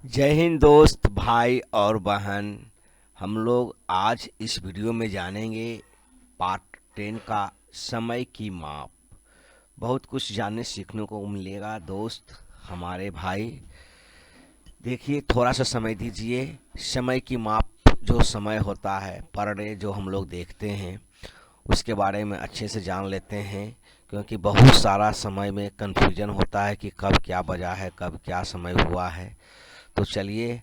जय हिंद दोस्त भाई और बहन। हम लोग आज इस वीडियो में जानेंगे पार्ट 10 का समय की माप। बहुत कुछ जानने सीखने को मिलेगा दोस्त हमारे भाई। देखिए, थोड़ा सा समय दीजिए। समय की माप जो समय होता है पर डे जो हम लोग देखते हैं उसके बारे में अच्छे से जान लेते हैं, क्योंकि बहुत सारा समय में कन्फ्यूजन होता है कि कब क्या बजा है, कब क्या समय हुआ है। तो चलिए,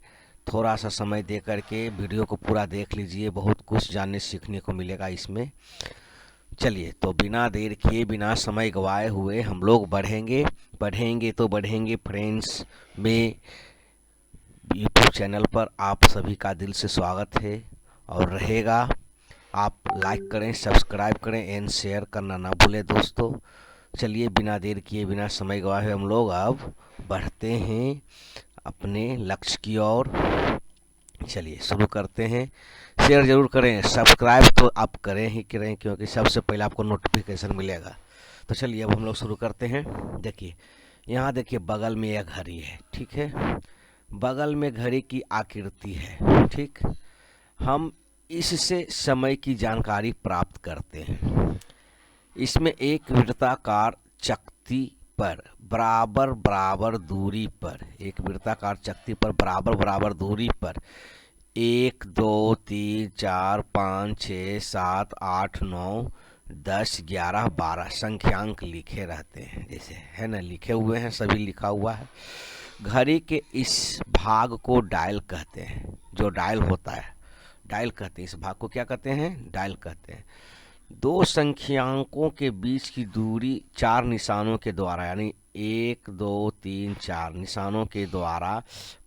थोड़ा सा समय दे करके वीडियो को पूरा देख लीजिए, बहुत कुछ जानने सीखने को मिलेगा इसमें। चलिए, तो बिना देर किए बिना समय गवाए हुए हम लोग बढ़ेंगे तो बढ़ेंगे फ्रेंड्स में। यूट्यूब चैनल पर आप सभी का दिल से स्वागत है और रहेगा। आप लाइक करें, सब्सक्राइब करें एंड शेयर करना ना भूलें दोस्तों। चलिए, बिना देर किए बिना समय गवाए हम लोग अब बढ़ते हैं अपने लक्ष्य की ओर। चलिए शुरू करते हैं। शेयर जरूर करें, सब्सक्राइब तो आप करें ही करें, क्योंकि सबसे पहले आपको नोटिफिकेशन मिलेगा। तो चलिए अब हम लोग शुरू करते हैं। देखिए, यहाँ देखिए बगल में एक घड़ी है, ठीक है। बगल में घड़ी की आकृति है, ठीक। हम इससे समय की जानकारी प्राप्त करते हैं। इसमें एक वृत्ताकार चकती पर बराबर बराबर दूरी पर, एक वृत्ताकार चकती पर बराबर बराबर दूरी पर 1 2 3 4 5 6 7 8 9 10 11 12 संख्यांक लिखे रहते हैं, जैसे है ना, लिखे हुए हैं, सभी लिखा हुआ है। घड़ी के इस भाग को डायल कहते हैं। जो डायल होता है, डायल कहते हैं। इस भाग को क्या कहते हैं? डायल कहते हैं। दो संख्यांकों के बीच की दूरी चार निशानों के द्वारा, यानी 1 2 3 4 निशानों के द्वारा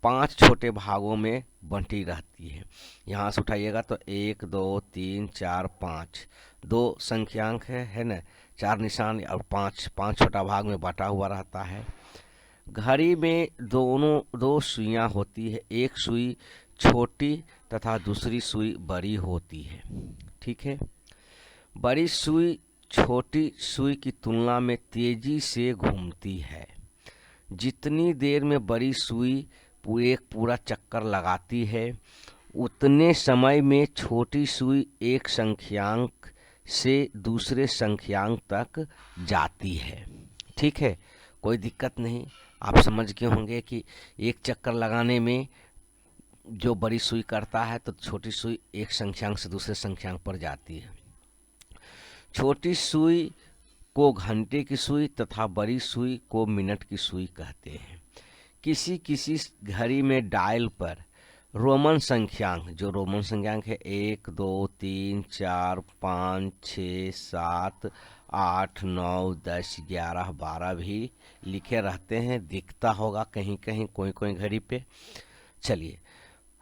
5 छोटे भागों में बंटी रहती है। यहाँ से उठाइएगा तो 1 2 3 4 5, दो संख्यांक है ना, चार निशान और पांच पांच छोटा भाग में बटा हुआ रहता है। घड़ी में दो सुइयां होती है, एक सुई छोटी तथा दूसरी सुई बड़ी होती है, ठीक है। बड़ी सुई छोटी सुई की तुलना में तेजी से घूमती है। जितनी देर में बड़ी सुई एक पूरा चक्कर लगाती है, उतने समय में छोटी सुई एक संख्यांक से दूसरे संख्यांक तक जाती है, ठीक है। कोई दिक्कत नहीं, आप समझ गए होंगे कि एक चक्कर लगाने में जो बड़ी सुई करता है तो छोटी सुई एक संख्यांक से दूसरे संख्यांक पर जाती है। छोटी सुई को घंटे की सुई तथा बड़ी सुई को मिनट की सुई कहते हैं। किसी किसी घड़ी में डायल पर रोमन संख्यांक, जो रोमन संख्यांक है 1 2 3 4 5 6 7 8 9 10 11 12 भी लिखे रहते हैं, दिखता होगा कहीं कहीं कोई कोई घड़ी पे। चलिए,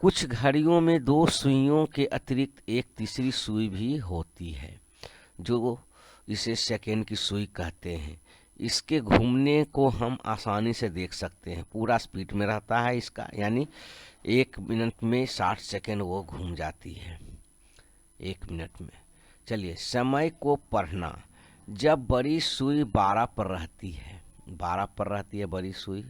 कुछ घड़ियों में दो सुइयों के अतिरिक्त एक तीसरी सुई भी होती है, जो इसे सेकेंड की सुई कहते हैं। इसके घूमने को हम आसानी से देख सकते हैं, पूरा स्पीड में रहता है इसका, यानी 1 मिनट में 60 सेकेंड वो घूम जाती है, 1 मिनट में। चलिए, समय को पढ़ना। जब बड़ी सुई 12 पर रहती है, 12 पर रहती है बड़ी सुई,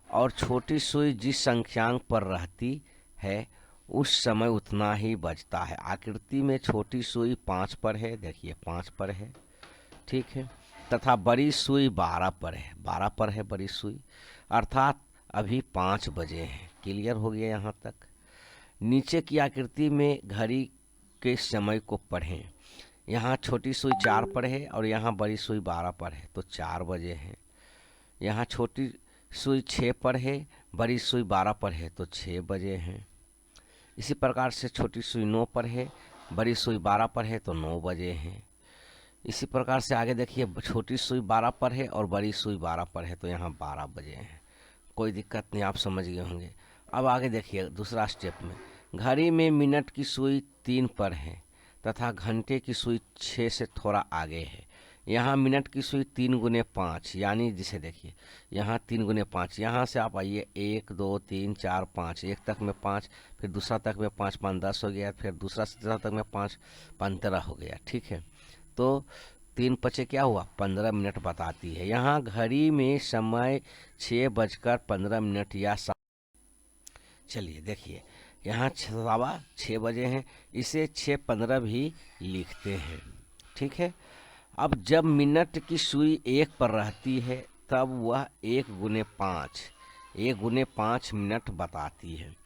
और छोटी सुई जिस संख्यांक पर रहती है उस समय उतना ही बजता है। आकृति में छोटी सुई 5 पर है, देखिए 5 पर है, ठीक है, तथा बड़ी सुई 12 पर है, 12 पर है बड़ी सुई, अर्थात अभी 5 बजे हैं। क्लियर हो गया यहाँ तक। नीचे की आकृति में घड़ी के समय को पढ़ें। यहाँ छोटी सुई 4 पर है और यहाँ बड़ी सुई 12 पर है, तो 4 बजे हैं। यहाँ छोटी सुई 6 पर है, बड़ी सुई 12 पर है, तो 6 बजे हैं। इसी प्रकार से छोटी सुई 9 पर है, बड़ी सुई 12 पर है, तो 9 बजे हैं। इसी प्रकार से आगे देखिए, छोटी सुई 12 पर है और बड़ी सुई 12 पर है, तो यहाँ 12 बजे हैं। कोई दिक्कत नहीं, आप समझ गए होंगे। अब आगे देखिए दूसरा स्टेप में, घड़ी में मिनट की सुई 3 पर है तथा घंटे की सुई 6 से थोड़ा आगे है। यहाँ मिनट की सुई 3 × 5, यानी जिसे देखिए यहाँ 3 × 5, यहाँ से आप आइए 1 2 3 4 5, एक तक में 5, फिर दूसरा तक में 5 5 10 हो गया, फिर दूसरा से तीसरा तक में 5 15 हो गया, ठीक है। तो 3 × 5 क्या हुआ? 15 मिनट बताती है। यहाँ घड़ी में समय 6 बजकर 15 मिनट या चलिए देखिए, यहाँ 6:15 हैं, इसे 6:15 भी लिखते हैं। ठीक है। अब जब मिनट की सुई 1 पर रहती है तब वह 1 × 5 1 × 5 मिनट बताती है।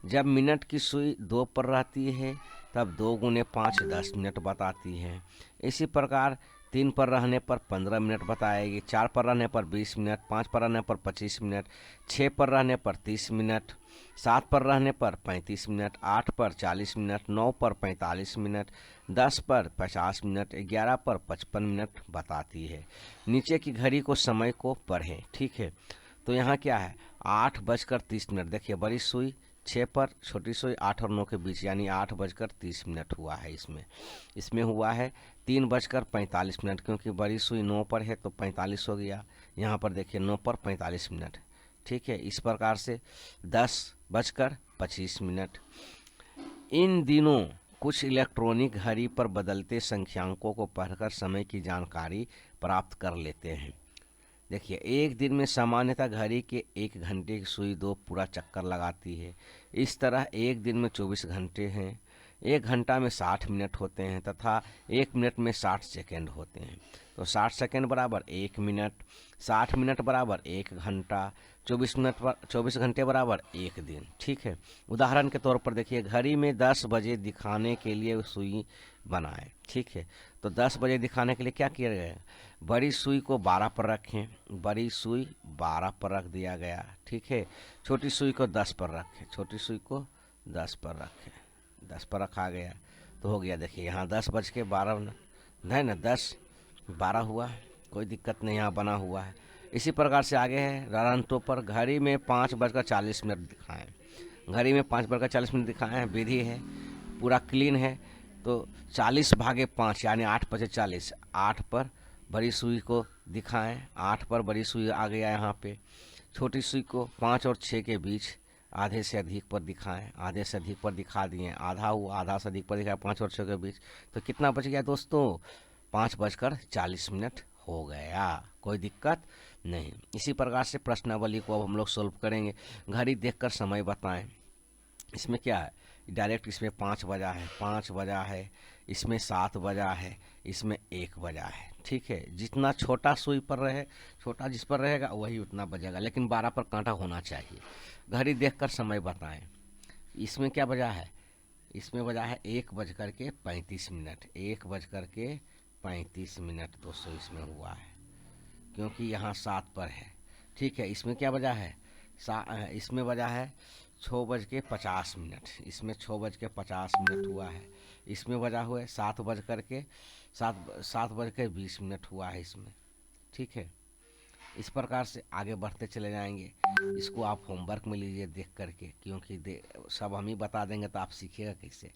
जब मिनट की सुई 2 पर रहती है तब 2 × 5 10 मिनट बताती है। इसी प्रकार 3 पर रहने पर 15 मिनट बताएगी, 4 पर रहने पर 20 मिनट, 5 पर रहने पर 25 मिनट, 6 पर रहने पर 30 मिनट, 7 पर रहने पर 35 मिनट, 8 पर 40 मिनट, 9 पर 45 मिनट, 10 पर 50 मिनट, 11 पर 55 मिनट बताती है। नीचे की घड़ी को समय को पढ़ें। ठीक है। तो यहाँ क्या है, 8:30। देखिए, बड़ी सुई 6 पर, छोटी सुई 8 और 9 के बीच, यानी 8:30 हुआ है। इसमें हुआ है 3:45, क्योंकि बड़ी सुई 9 पर है तो 45 हो गया। यहाँ पर देखिए 9 पर 45 मिनट। ठीक है। इस प्रकार से 10:25। इन दिनों कुछ इलेक्ट्रॉनिक घड़ी पर बदलते संख्यांकों को पढ़कर समय की जानकारी प्राप्त कर लेते हैं। देखिए, एक दिन में सामान्यतः घड़ी के 1 घंटे की सुई 2 पूरा चक्कर लगाती है। इस तरह एक दिन में 24 घंटे हैं। 1 घंटा में 60 मिनट होते हैं तथा 1 मिनट में 60 सेकेंड होते हैं। तो 60 सेकेंड बराबर 1 मिनट, 60 मिनट बराबर 1 घंटा, 24 घंटे बराबर 1 दिन। ठीक है। उदाहरण के तौर पर देखिए, घड़ी में 10 बजे दिखाने के लिए सुई बनाएं। ठीक है। तो 10 बजे दिखाने के लिए क्या किया गया, बड़ी सुई को 12 पर रखें, बड़ी सुई 12 पर रख दिया गया। ठीक है। छोटी सुई को 10 पर रखें, छोटी सुई को 10 पर रखें, 10 पर रखा गया तो हो गया। देखिए, यहाँ 10:12 है ना, 10:12 हुआ, कोई दिक्कत नहीं, यहाँ बना हुआ है। इसी प्रकार से आगे है रनटो पर, घड़ी में 5:40 दिखाएं, घड़ी में 5:40 दिखाएं हैं। विधि है, पूरा क्लीन है। तो 40/5 यानी 8:40, 8 पर बड़ी सुई को दिखाएं, 8 पर बड़ी सुई आ गया यहाँ पे। छोटी सुई को 5 और 6 के बीच आधे से अधिक पर दिखाएं, आधे से अधिक पर दिखा दिए, आधा हुआ, आधा से अधिक पर दिखाया 5 और 6 के बीच। तो कितना बच गया दोस्तों, 5:40 हो गया, कोई दिक्कत नहीं। इसी प्रकार से प्रश्नावली को अब हम लोग सोल्व करेंगे। घड़ी देखकर समय बताएं। इसमें क्या है, डायरेक्ट इसमें 5 बजा है, 5 बजा है, इसमें 7 बजा है, इसमें 1 बजा है। ठीक है। जितना छोटा सुई पर रहे, छोटा जिस पर रहेगा वही उतना बजेगा, लेकिन 12 पर कांटा होना चाहिए। घड़ी देखकर समय बताएं। इसमें क्या बजा है, इसमें बजा है 1:35, 1:35 दोस्तों इसमें हुआ है, क्योंकि यहाँ 7 पर है। ठीक है। इसमें क्या बजा है, इसमें बजा है 6:50, इसमें 6:50 हुआ है। इसमें बजा हुआ है 7:20 हुआ है इसमें। ठीक है। इस प्रकार से आगे बढ़ते चले जाएंगे। इसको आप होमवर्क में लीजिए देख करके, क्योंकि सब हम ही बता देंगे तो आप सीखिएगा कैसे।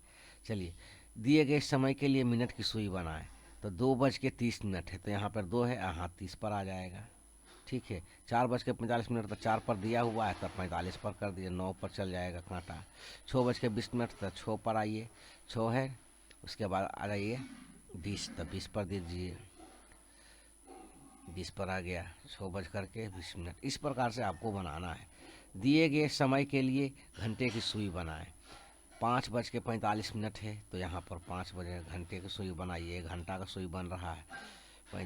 चलिए, दिए गए समय के लिए मिनट की सुई बनाएं। तो 2:30 है, तो यहाँ पर 2 है, यहाँ 30 पर आ जाएगा। ठीक है। 4:45 तो 4 पर दिया हुआ है, तब 45 पर कर दिए, 9 पर चल जाएगा कांटा। 6:20 तो 6 पर आइए, 6 है, उसके बाद आ जाइए 20, तो 20 पर दीजिए, 20 पर आ गया, 6:20। इस प्रकार से आपको बनाना है। दिए गए समय के लिए घंटे की सुई बनाएं। 5:45 है, तो यहाँ पर 5 बजे घंटे की सुई बनाइए, 1 घंटा का सुई बन रहा है,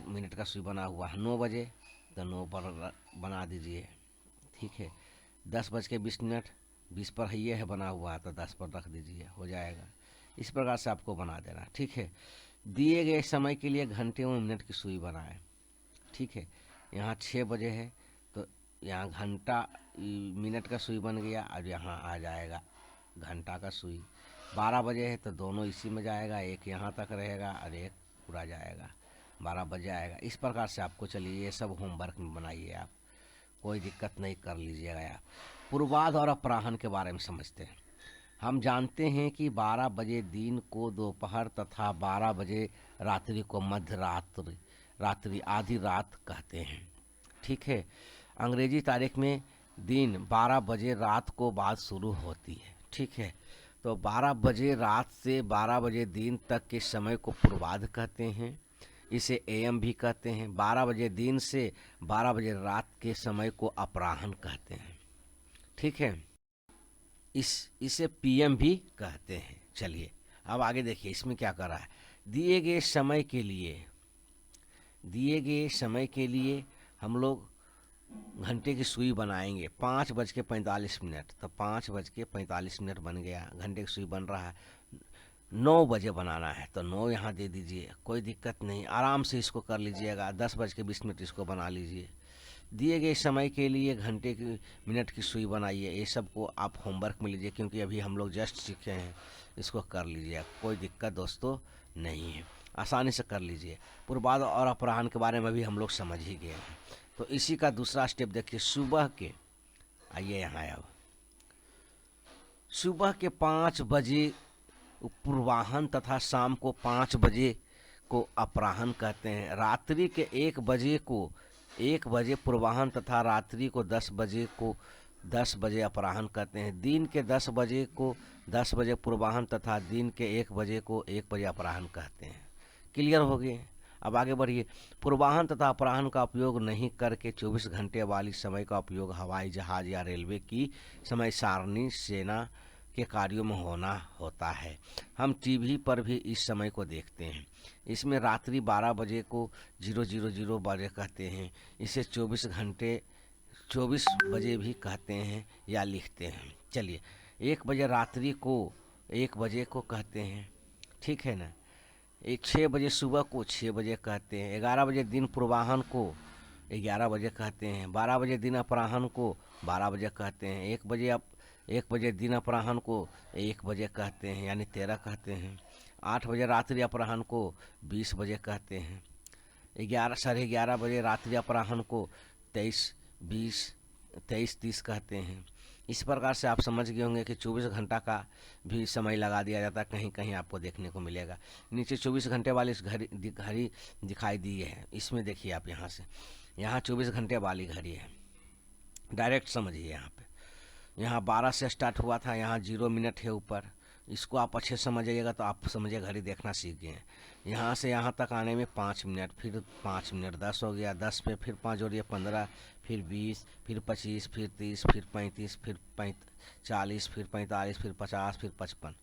मिनट का सुई बना हुआ है। 9 बजे तो 9 पर बना दीजिए। ठीक है। 10:20, 20 पर है, ये है बना हुआ है, तो 10 पर रख दीजिए, हो जाएगा। इस प्रकार से आपको बना देना। ठीक है। दिए गए समय के लिए घंटे और मिनट की सुई बनाएं। ठीक है। यहाँ 6 बजे है, तो यहाँ घंटा मिनट का सुई बन गया, और यहाँ आ जाएगा घंटा का सुई। 12 बजे है, तो दोनों इसी में जाएगा, एक यहाँ तक रहेगा और एक पूरा जाएगा, 12 बज जाएगा। इस प्रकार से आपको, चलिए ये सब होमवर्क में बनाइए आप, कोई दिक्कत नहीं, कर लीजिएगा आप। पूर्वाध और अपराह्न के बारे में समझते हैं। हम जानते हैं कि 12 बजे दिन को दोपहर तथा 12 बजे रात्रि को मध्य रात्रि आधी रात कहते हैं। ठीक है। अंग्रेजी तारीख में दिन 12 बजे रात को बाद शुरू होती है। ठीक है। तो 12 बजे रात से 12 बजे दिन तक के समय को पूर्वाध कहते हैं, इसे एएम भी कहते हैं। 12 बजे दिन से 12 बजे रात के समय को अपराह्न कहते हैं। ठीक है। इसे पीएम भी कहते हैं। चलिए अब आगे देखिए इसमें क्या कर रहा है। दिए गए समय के लिए हम लोग घंटे की सुई बनाएंगे 5:45। तो 5:45 बन गया, घंटे की सुई बन रहा है। 9 बजे बनाना है तो 9 यहाँ दे दीजिए, कोई दिक्कत नहीं, आराम से इसको कर लीजिएगा। 10:20 इसको बना लीजिए। दिए गए समय के लिए घंटे की मिनट की सुई बनाइए। ये सब को आप होमवर्क में लीजिए, क्योंकि अभी हम लोग जस्ट सीखे हैं, इसको कर लीजिए, कोई दिक्कत दोस्तों नहीं है, आसानी से कर लीजिए। पूर्वाध और अपराह्न के बारे में भी हम लोग समझ ही गए हैं। तो इसी का दूसरा स्टेप देखिए, सुबह के, आइए यहाँ अब, सुबह के 5 बजे पूर्वाह्न तथा शाम को 5 बजे को अपराह्न कहते हैं। रात्रि के 1 बजे पूर्वाह्न तथा रात्रि को 10 बजे अपराह्न कहते हैं। दिन के 10 बजे को 10 बजे पूर्वाह्न तथा दिन के 1 बजे को 1 बजे अपराह्न कहते हैं। क्लियर हो गए। अब आगे बढ़िए। पूर्वाह्न तथा अपराह्न का उपयोग नहीं करके 24 घंटे वाली समय का उपयोग हवाई जहाज या रेलवे की समय सारणी, सेना के कार्यों में होता है। हम टीवी पर भी इस समय को देखते हैं। इसमें रात्रि 12 बजे को 000 बजे कहते हैं। इसे 24 बजे भी कहते हैं या लिखते हैं। चलिए 1 बजे रात्रि को 1 बजे को कहते हैं, ठीक है ना। 6 बजे सुबह को 6 बजे कहते हैं। 11 बजे दिन पूर्वाह्न को 11 बजे कहते हैं। 12 बजे दिन अपराह्न को 12 बजे कहते हैं। 1 बजे दिन अपराह्न को 1 बजे कहते हैं, यानी 13 कहते हैं। 8 बजे रात्रि अपराह्न को 20 बजे कहते हैं। 11 बजे रात्रि अपराह्न को 23:30 कहते हैं। इस प्रकार से आप समझ गए होंगे कि 24 घंटा का भी समय लगा दिया जाता है, कहीं कहीं आपको देखने को मिलेगा। नीचे 24 घंटे वाली घड़ी दिखाई दी है, इसमें देखिए आप यहाँ 24 घंटे वाली घड़ी है, डायरेक्ट समझिए। यहाँ 12 से स्टार्ट हुआ था, यहाँ 0 मिनट है ऊपर, इसको आप अच्छे समझिएगा तो आप समझिए घड़ी देखना सीख गए हैं। यहाँ से यहाँ तक आने में 5 मिनट, फिर 5 मिनट, 10 हो गया, 10 पे फिर 5 जोड़िए 15, फिर 20, फिर 25, फिर 30, फिर 35, फिर 40, फिर 45, फिर 50, फिर 55,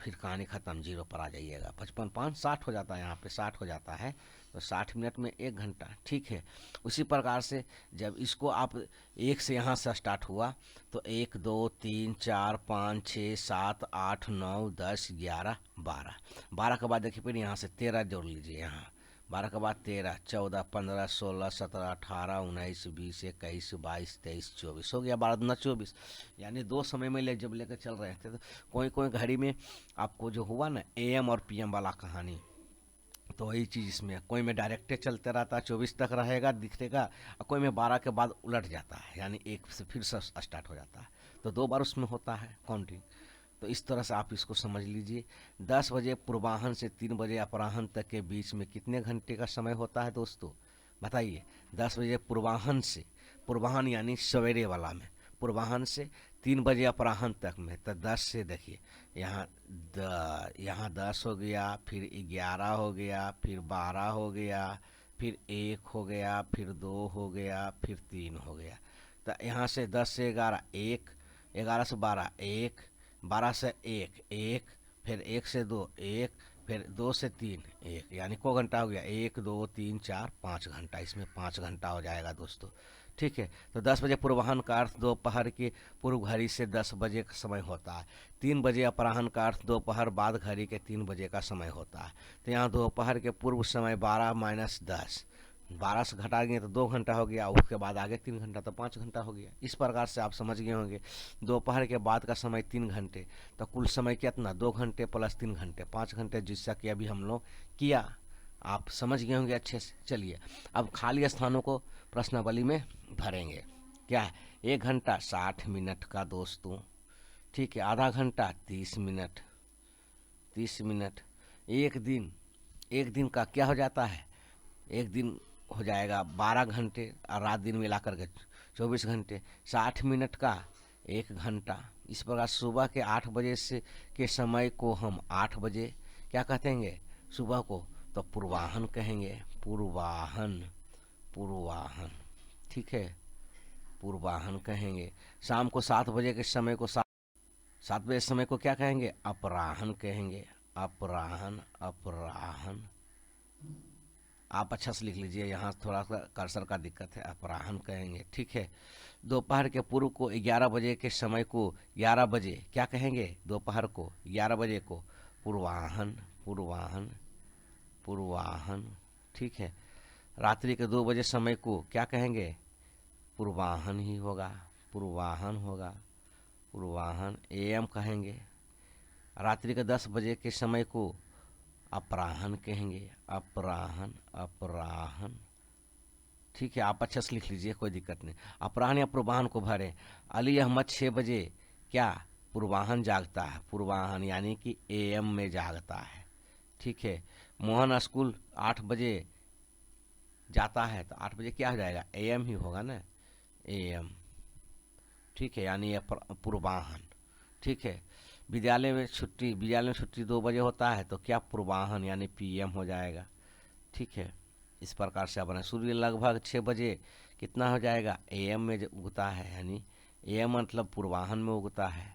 फिर कहानी ख़त्म, 0 पर आ जाइएगा। 55 5 60 हो जाता है, यहाँ पे 60 हो जाता है, तो 60 मिनट में 1 घंटा, ठीक है। उसी प्रकार से जब इसको आप 1 से यहाँ से स्टार्ट हुआ तो 1 2 3 4 5 6 7 8 9 10 11 12, 12 के बाद देखिए फिर यहाँ से 13 जोड़ लीजिए। यहाँ 12 के बाद 13 14 15 16 17 18 19 20 21 22 23 24 हो गया, 12 दूना 24, यानी 2 समय में जब लेकर चल रहे थे तो कोई घड़ी में आपको जो हुआ ना AM और PM वाला कहानी, तो वही चीज़ इसमें कोई में डायरेक्टे चलते रहता है, 24 तक रहेगा दिखेगा, और कोई में 12 के बाद उलट जाता है, यानी 1 से फिर से स्टार्ट हो जाता है, तो 2 बार उसमें होता है काउंटिंग। तो इस तरह से आप इसको समझ लीजिए। 10 बजे पूर्वाह्न से 3 बजे अपराह्न तक के बीच में कितने घंटे का समय होता है दोस्तों, बताइए। 10 बजे पूर्वाह्न यानी सवेरे वाला में, पूर्वाह्न से 3 बजे अपराह्न तक में, तो 10 से देखिए यहाँ 10 हो गया, फिर 11 हो गया, फिर 12 हो गया, फिर 1 हो गया, फिर 2 हो गया, फिर 3 हो गया। तो यहाँ से 10 से 11 1, 11 से 12 1, 12 से 1 1, फिर 1 से 2 1, फिर 2 से 3 1, यानी को घंटा हो गया, 1 2 3 4 5 घंटा, इसमें 5 घंटा हो जाएगा दोस्तों, ठीक है। तो 10 बजे पूर्वाह्न का अर्थ दोपहर के पूर्व घड़ी से 10 बजे का समय होता है। 3 बजे अपराह्न का अर्थ दोपहर बाद घड़ी के 3 बजे का समय होता है। तो यहाँ दोपहर के पूर्व समय 12 - 10, 12 से घटाएंगे तो 2 घंटा हो गया, उसके बाद आगे 3 घंटा, तो 5 घंटा हो गया। इस प्रकार से आप समझ गए होंगे। दोपहर के बाद का समय 3 घंटे, तो कुल समय कितना, 2 घंटे प्लस 3 घंटे, 5 घंटे, जिससा कि अभी हम लोग किया, आप समझ गए होंगे अच्छे से। चलिए अब खाली स्थानों को प्रश्नावली में भरेंगे। क्या है, 1 घंटा 60 मिनट का दोस्तों, ठीक है। आधा घंटा 30 मिनट, 30 मिनट। एक दिन का क्या हो जाता है, एक दिन हो जाएगा 12 घंटे, और रात दिन मिला करके 24 घंटे। 60 मिनट का 1 घंटा। इस प्रकार सुबह के 8 बजे से के समय को हम 8 बजे क्या कहेंगे, सुबह को तो पूर्वाह्न कहेंगे, पूर्वाह्न, ठीक है, पूर्वाह्न कहेंगे। शाम को 7 बजे के समय को 7 बजे समय को क्या कहेंगे? अपराह्न कहेंगे। अपराह्न, अपराह्न। आप अच्छा से लिख लीजिए, यहाँ थोड़ा सा कर्सर का दिक्कत है। अपराह्न कहेंगे, ठीक है। दोपहर के पूर्व को 11 बजे के समय को 11 बजे क्या कहेंगे? दोपहर को 11 बजे को पूर्वाह्न, पूर्वाह्न, पूर्वाह्न, ठीक है। रात्रि के 2 बजे समय को क्या कहेंगे? पूर्वाह्न ही होगा, पूर्वाह्न होगा, पूर्वाह्न। एएम कहेंगे। रात्रि के 10 बजे के समय को अपराह्न कहेंगे। अपराह्न, अपराह्न, ठीक है। आप अच्छा से लिख लीजिए, कोई दिक्कत नहीं। अपराह्न या पूर्वाह्न को भरें। अली अहमद 6 बजे क्या पूर्वाह्न जागता है? पूर्वाह्न यानी कि एएम में जागता है, ठीक है। मोहन स्कूल 8 बजे जाता है, तो 8 बजे क्या हो जाएगा? एएम ही होगा ना, एएम, ठीक है, यानी ये पूर्वाह्न, ठीक है। विद्यालय में छुट्टी 2 बजे होता है, तो क्या पूर्वाह्न यानी पीएम हो जाएगा, ठीक है। इस प्रकार से अपना सूर्य लगभग 6 बजे कितना हो जाएगा? एएम में उगता है, यानी एएम मतलब पूर्वाह्न में उगता है,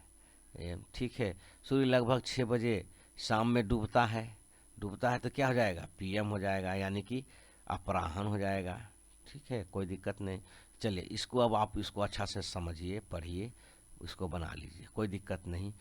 एएम, ठीक है। सूर्य लगभग 6 बजे शाम में डूबता है, डूबता है तो क्या हो जाएगा? पीएम हो जाएगा, यानी कि अपराह्न हो जाएगा, ठीक है, कोई दिक्कत नहीं। चलिए इसको अब आप इसको अच्छा से समझिए, पढ़िए, इसको बना लीजिए, कोई दिक्कत नहीं।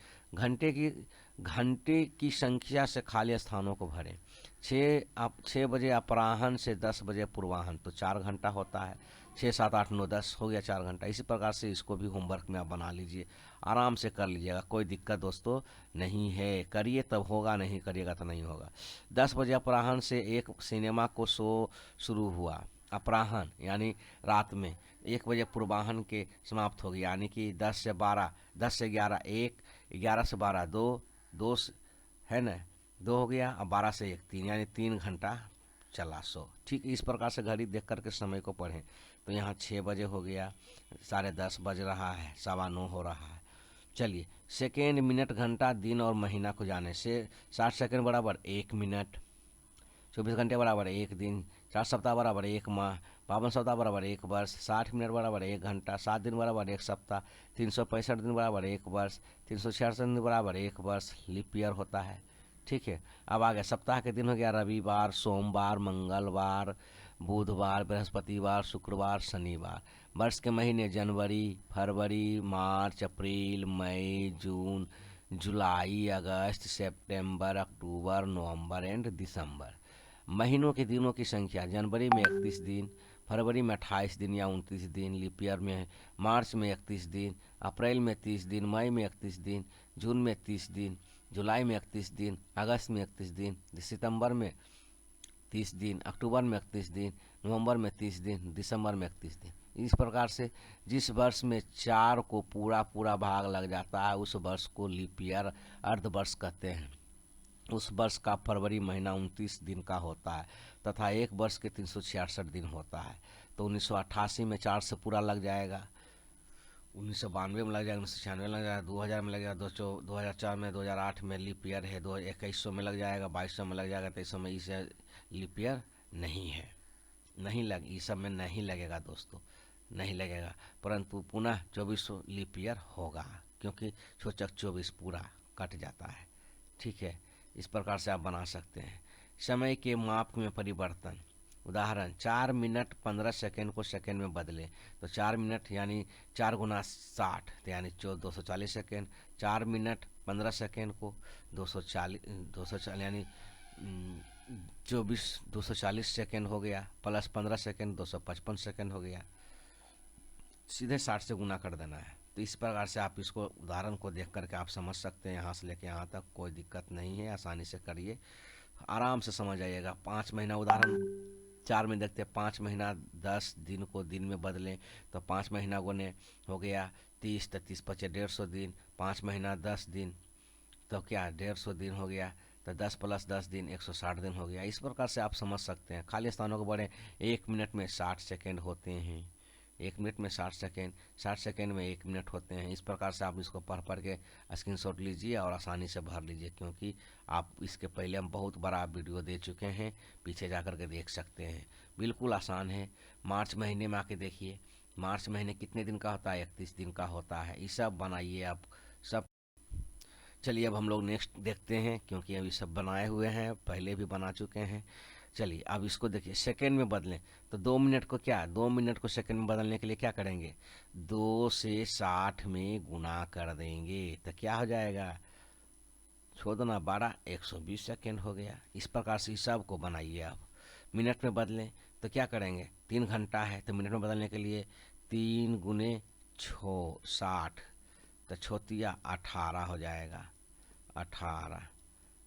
घंटे की संख्या से खाली स्थानों को भरें। 6 बजे अपराह्न से 10 बजे पूर्वाह्न, तो 4 घंटा होता है। 6, 7, 8, 9, 10 हो गया 4 घंटा। इसी प्रकार से इसको भी होमवर्क में आप बना लीजिए, आराम से कर लीजिएगा, कोई दिक्कत दोस्तों नहीं है। करिए तब होगा, नहीं करिएगा तो नहीं होगा। 10 बजे अपराह्न से एक सिनेमा को शो शुरू हुआ। अपराह्न यानी रात में, 1 बजे पूर्वाह्न के समाप्त हो गया, यानी कि 10 से 12, 10 से 11 1, 11 से 12 2, 2 है ना, 2 हो गया, और 12 से 1 3, यानी 3 घंटा चला शो, ठीक। इस प्रकार से घड़ी देख करके समय को पढ़ें। तो यहाँ 6 बजे हो गया, 10:30 बज रहा है, 9:15 हो रहा है। चलिए, सेकेंड, मिनट, घंटा, दिन और महीना को जाने से 60 सेकेंड बराबर 1 मिनट, 24 घंटे बराबर 1 दिन, 4 सप्ताह बराबर 1 माह, 52 सप्ताह बराबर 1 वर्ष, 60 मिनट बराबर 1 घंटा, 7 दिन बराबर 1 सप्ताह, 365 दिन बराबर 1 वर्ष, 366 दिन बराबर 1 वर्ष लीप ईयर होता है, ठीक है। अब आ गया सप्ताह के दिन, हो गया रविवार, सोमवार, मंगलवार, बुधवार, बृहस्पतिवार, शुक्रवार, शनिवार। वर्ष के महीने जनवरी, फरवरी, मार्च, अप्रैल, मई, जून, जुलाई, अगस्त, सितंबर, अक्टूबर, नवंबर एंड दिसंबर। महीनों के दिनों की संख्या, जनवरी में 31 दिन, फरवरी में 28 दिन या 29 दिन लीप ईयर में, मार्च में 31 दिन, अप्रैल में 30 दिन, मई में 31 दिन, जून में 30 दिन, जुलाई में 31 दिन, अगस्त में 31 दिन, सितंबर में 30 दिन, अक्टूबर में 31 दिन, नवंबर में 30 दिन, दिसंबर में 31 दिन। इस प्रकार से जिस वर्ष में 4 को पूरा पूरा भाग लग जाता है, उस वर्ष को लीप ईयर, अर्धवर्ष कहते हैं। उस वर्ष का फरवरी महीना 29 दिन का होता है तथा एक वर्ष के 366 दिन होता है। तो 1988 में 4 से पूरा लग जाएगा, 1992 में लग जाएगा, 1996 में लग जाएगा, 2000 में लग जाएगा, 2004 में, 2008 में लीप ईयर है, 2100 में लग जाएगा, 2200 में लग जाएगा, 2300 में इसे लीप ईयर नहीं है, नहीं लग, इस सब में नहीं लगेगा दोस्तों, नहीं लगेगा। परंतु पुनः 2400 लीप ईयर होगा, क्योंकि सूचक 24 पूरा कट जाता है, ठीक है। इस प्रकार से आप बना सकते हैं। समय के माप में परिवर्तन, उदाहरण 4 मिनट 15 सेकेंड को सेकेंड में बदलें, तो 4 मिनट यानी 4 गुना 60, तो यानी 240 सेकेंड। 4 मिनट 15 सेकेंड को 240 यानी 240 सेकेंड हो गया, प्लस 15 सेकेंड 255 सेकेंड हो गया, सीधे 60 से गुना कर देना है। तो इस प्रकार से आप इसको उदाहरण को देख करके आप समझ सकते हैं, यहाँ से लेके यहाँ तक कोई दिक्कत नहीं है, आसानी से करिए, आराम से समझ आइएगा। 5 महीना उदाहरण 4 में देखते हैं, 5 महीना 10 दिन को दिन में बदलें, तो 5 महीना गुने हो गया 30, तो 30 पचे 150 दिन, 5 महीना 10 दिन, तो क्या 150 दिन हो गया, तो 10 प्लस 10 दिन 160 दिन हो गया। इस प्रकार से आप समझ सकते हैं। खाली स्थानों को बढ़ें, 1 मिनट में 60 सेकेंड होते हैं, 1 मिनट में 60 सेकेंड, 60 सेकेंड में 1 मिनट होते हैं। इस प्रकार से आप इसको पढ़ पढ़ के स्क्रीनशॉट लीजिए और आसानी से भर लीजिए, क्योंकि आप इसके पहले हम बहुत बड़ा वीडियो दे चुके हैं, पीछे जा कर के देख सकते हैं, बिल्कुल आसान है। मार्च महीने में आके देखिए, मार्च महीने कितने दिन का होता है? 31 दिन का होता है। ये सब बनाइए आप, सब चलिए अब हम लोग नेक्स्ट देखते हैं, क्योंकि अभी सब बनाए हुए हैं, पहले भी बना चुके हैं। चलिए अब इसको देखिए, सेकेंड में बदलें तो 2 मिनट को क्या, 2 मिनट को सेकेंड में बदलने के लिए क्या करेंगे, 2 से 60 में गुना कर देंगे तो क्या हो जाएगा, छोड़ दो ना, 12, 120 सेकेंड हो गया। इस प्रकार से हिसाब को बनाइए आप। मिनट में बदलें तो क्या करेंगे, 3 घंटा है तो मिनट में बदलने के लिए 3 गुने 6, 60, तो छोतिया 18 हो जाएगा, 18,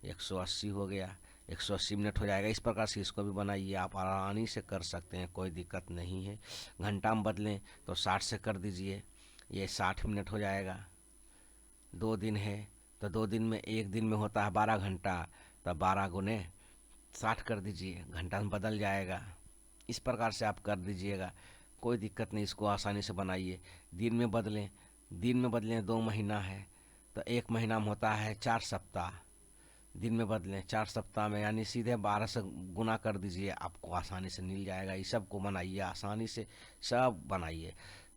180 हो गया, 180 मिनट हो जाएगा। इस प्रकार से इसको भी बनाइए, आप आसानी से कर सकते हैं, कोई दिक्कत नहीं है। घंटा में बदलें तो 60 से कर दीजिए, ये 60 मिनट हो जाएगा। 2 दिन है तो 2 दिन में, एक दिन में होता है 12 घंटा, तो 12 गुने 60 कर दीजिए, घंटा में बदल जाएगा। इस प्रकार से आप कर दीजिएगा, कोई दिक्कत नहीं, इसको आसानी से बनाइए। दिन में बदलें, दिन में बदलें 2 महीना है तो 1 महीना में होता है 4 सप्ताह। दिन में बदलें 4 सप्ताह में, यानी सीधे 12 से गुना कर दीजिए, आपको आसानी से मिल जाएगा। इस सब को बनाइए आसानी से, सब बनाइए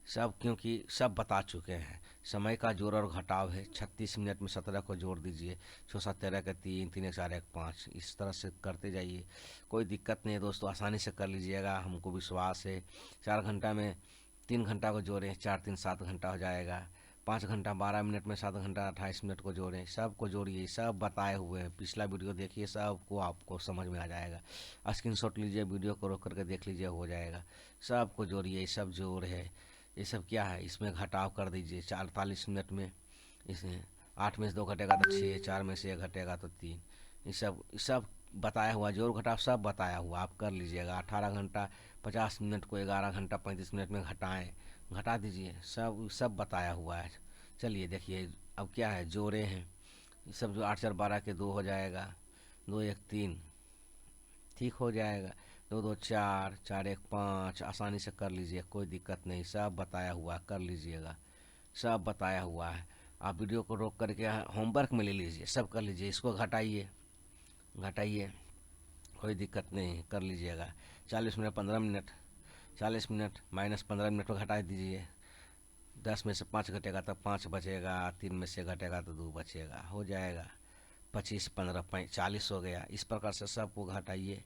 सब, क्योंकि सब बता चुके हैं। समय का जोड़ और घटाव है, 36 मिनट में 17 को जोड़ दीजिए, 6 7 13 के 3, 3 1 4 1 5, इस तरह से करते जाइए, कोई दिक्कत नहीं है दोस्तों, आसानी से कर लीजिएगा, हमको विश्वास है। 4 घंटा में 3 घंटा को जोड़ें, 4 3 7 घंटा हो जाएगा। 5 घंटा 12 मिनट में 7 घंटा 28 मिनट को जोड़ें, सब को जोड़िए, सब बताए हुए हैं, पिछला वीडियो देखिए, सबको आपको समझ में आ जाएगा। स्क्रीनशॉट लीजिए, वीडियो को रोक करके देख लीजिए, हो जाएगा। सब को जोड़िए, सब जोड़ है, ये सब क्या है, इसमें घटाव कर दीजिए। 48 मिनट में इसमें 8 में से 2 घटेगा तो 6, 4 में से 1 घटेगा तो 3, ये सब बताया हुआ, जोड़ घटाव सब बताया हुआ, आप कर लीजिएगा। 18 घंटा 50 मिनट को 11 घंटा 35 मिनट में घटाएं, घटा दीजिए, सब सब बताया हुआ है। चलिए देखिए अब क्या है, जोड़े हैं, ये सब जो 8 4 12 के 2 हो जाएगा, 2 1 3, ठीक हो जाएगा। 2 2 4, 4 1 5, आसानी से कर लीजिए, कोई दिक्कत नहीं, सब बताया हुआ, कर लीजिएगा, सब बताया हुआ है। आप वीडियो को रोक करके होमवर्क में ले लीजिए, सब कर लीजिए, इसको घटाइए, घटाइए, कोई दिक्कत नहीं, कर लीजिएगा। 40 minute 15 minute, 40 minute minus 15 minute को घटा दीजिए, 10 में से 5 घटेगा तो 5 बचेगा, 3 में से घटेगा तो 2 बचेगा, हो जाएगा। 25 15 40 हो गया। इस प्रकार से सबको घटाइए,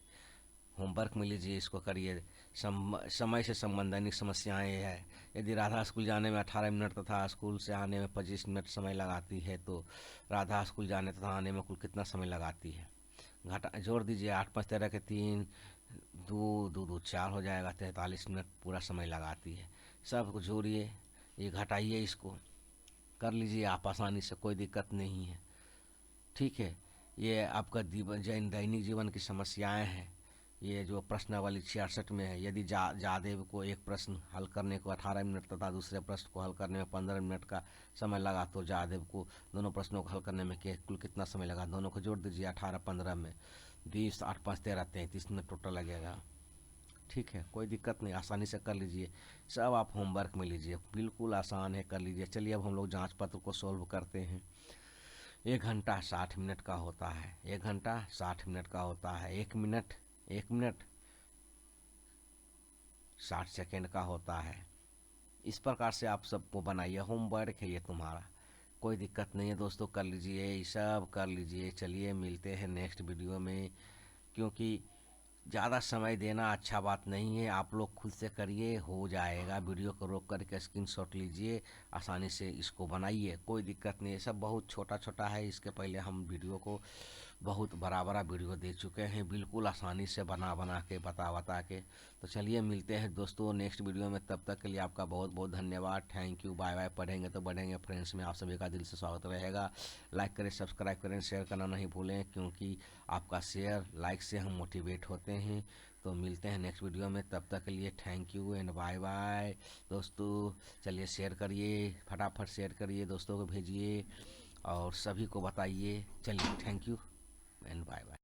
होमवर्क में लीजिए, इसको करिए। समय से संबंधित समस्याएं है, यदि राधा स्कूल जाने में 18 मिनट तथा स्कूल से आने में 25 मिनट समय लगाती है, तो राधा स्कूल जाने तथा आने में कुल कितना समय लगाती है, घटा जोड़ दीजिए। 8 5 13 के 3, 2 2 2 4 हो जाएगा, 43 मिनट पूरा समय लगाती है। सब को जोड़िए, ये घटाइए, इसको कर लीजिए आप आसानी से, कोई दिक्कत नहीं है, ठीक है। ये आपका दैनिक जीवन की समस्याएं हैं। ये जो प्रश्नावली 66 में है, यदि जादेव को एक प्रश्न हल करने को 18 मिनट तथा दूसरे प्रश्न को हल करने में 15 मिनट का समय लगा, तो जादेव को दोनों प्रश्नों को हल करने में कुल कितना समय लगा, दोनों को जोड़ दीजिए। 18 15 में 20, 8 5 13 33 मिनट टोटल लगेगा, ठीक है, कोई दिक्कत नहीं, आसानी से कर लीजिए, सब आप होमवर्क में लीजिए, बिल्कुल आसान है, कर लीजिए। चलिए अब हम लोग जांच पत्र को सॉल्व करते हैं। 1 घंटा 60 मिनट का होता है, 1 घंटा 60 मिनट का होता है, 1 मिनट 60 सेकेंड का होता है। इस प्रकार से आप सबको बनाइए, होमवर्क है ये तुम्हारा, कोई दिक्कत नहीं है दोस्तों, कर लीजिए, ये सब कर लीजिए। चलिए मिलते हैं नेक्स्ट वीडियो में, क्योंकि ज़्यादा समय देना अच्छा बात नहीं है, आप लोग खुद से करिए, हो जाएगा। वीडियो को रोक करके स्क्रीनशॉट लीजिए, आसानी से इसको बनाइए, कोई दिक्कत नहीं है। सब बहुत छोटा छोटा है, इसके पहले हम वीडियो को बहुत बड़ा बड़ा वीडियो दे चुके हैं, बिल्कुल आसानी से बना बना के बता के। तो चलिए मिलते हैं दोस्तों नेक्स्ट वीडियो में, तब तक के लिए आपका बहुत बहुत धन्यवाद, थैंक यू, बाय बाय। पढ़ेंगे तो बढ़ेंगे फ्रेंड्स में आप सभी का दिल से स्वागत रहेगा। लाइक करें, सब्सक्राइब करें, शेयर करना नहीं भूलें, क्योंकि आपका शेयर लाइक से हम मोटिवेट होते हैं। तो मिलते हैं नेक्स्ट वीडियो में, तब तक के लिए thank you and bye bye दोस्तों। चलिए शेयर करिए, फटाफट शेयर करिए, दोस्तों को भेजिए और सभी को बताइए। चलिए thank you and bye bye.